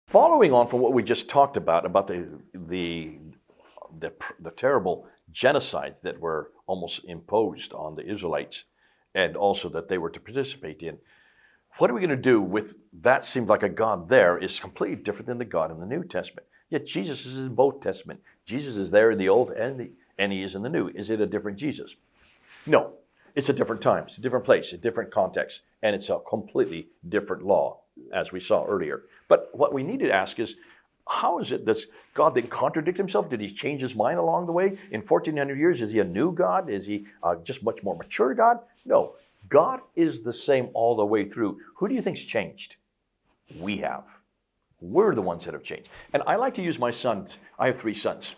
Following on from what we just talked about the terrible genocide that were almost imposed on the Israelites, and also that they were to participate in, what are we going to do with that? Seems like a God there is completely different than the God in the New Testament. Yet Jesus is in both Testaments. Jesus is there in the Old and he is in the New. Is it a different Jesus? No. It's a different time. It's a different place, a different context, and it's a completely different law, as we saw earlier. But what we need to ask is, how is it that God then contradict himself? Did he change his mind along the way? In 1,400 years, is he a new God? Is he just much more mature God? No. God is the same all the way through. Who do you think's changed? We have. We're the ones that have changed. And I like to use my sons. I have 3 sons.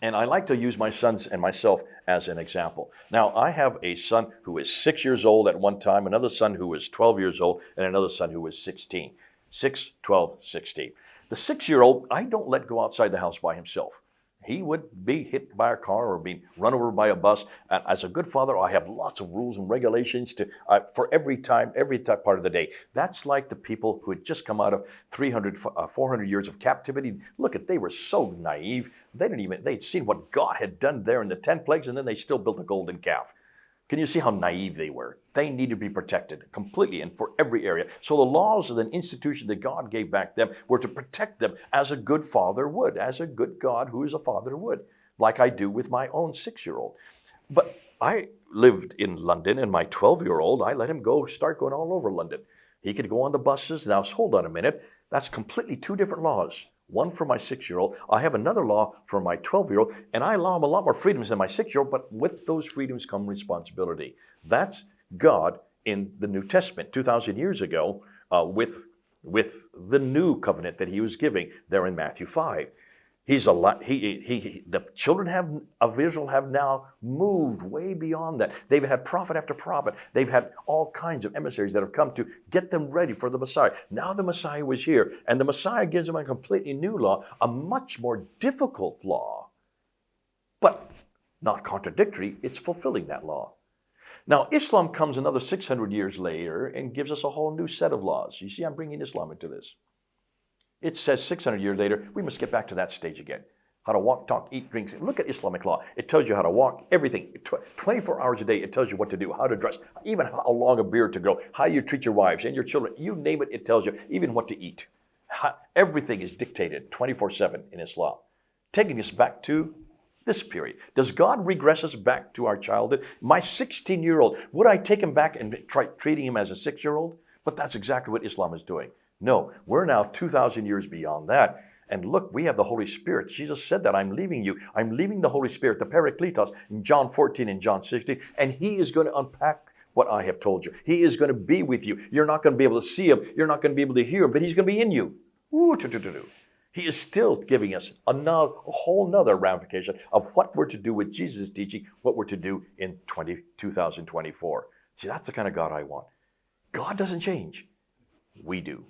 And I like to use my sons and myself as an example. Now, I have a son who is 6 years old at one time, another son who is 12 years old, and another son who is 16. 6, 12, 16. The 6-year-old, I don't let go outside the house by himself. He would be hit by a car or be run over by a bus. And as a good father, I have lots of rules and regulations for every part of the day. That's like the people who had just come out of 400 years of captivity. Look they were so naive. They'd seen what God had done there in the 10 plagues, and then they still built a golden calf. Can you see how naive they were? They need to be protected completely and for every area. So the laws of the institution that God gave back them were to protect them as a good father would, as a good God who is a father would, like I do with my own 6-year-old. But I lived in London, and my 12-year-old, I let him start going all over London. He could go on the buses. Now, hold on a minute. That's completely 2 different laws. One for my 6-year-old. I have another law for my 12-year-old, and I allow him a lot more freedoms than my 6-year-old, but with those freedoms come responsibility. That's God in the New Testament 2,000 years ago with the new covenant that he was giving there in Matthew 5. The children of Israel have now moved way beyond that. They've had prophet after prophet. They've had all kinds of emissaries that have come to get them ready for the Messiah. Now the Messiah was here, and the Messiah gives them a completely new law, a much more difficult law, but not contradictory. It's fulfilling that law. Now, Islam comes another 600 years later and gives us a whole new set of laws. You see, I'm bringing Islam into this. It says 600 years later, we must get back to that stage again. How to walk, talk, eat, drink. Look at Islamic law. It tells you how to walk, everything. 24 hours a day, it tells you what to do, how to dress, even how long a beard to grow, how you treat your wives and your children. You name it, it tells you, even what to eat. Everything is dictated 24/7 in Islam. Taking us back to this period. Does God regress us back to our childhood? My 16-year-old, would I take him back and try treating him as a 6-year-old? But that's exactly what Islam is doing. No, we're now 2,000 years beyond that. And look, we have the Holy Spirit. Jesus said that, I'm leaving you. I'm leaving the Holy Spirit, the Parakletos, in John 14 and John 16. And he is going to unpack what I have told you. He is going to be with you. You're not going to be able to see him. You're not going to be able to hear him, but he's going to be in you. He is still giving us a whole nother ramification of what we're to do with Jesus' teaching, what we're to do in 2024. See, that's the kind of God I want. God doesn't change. We do.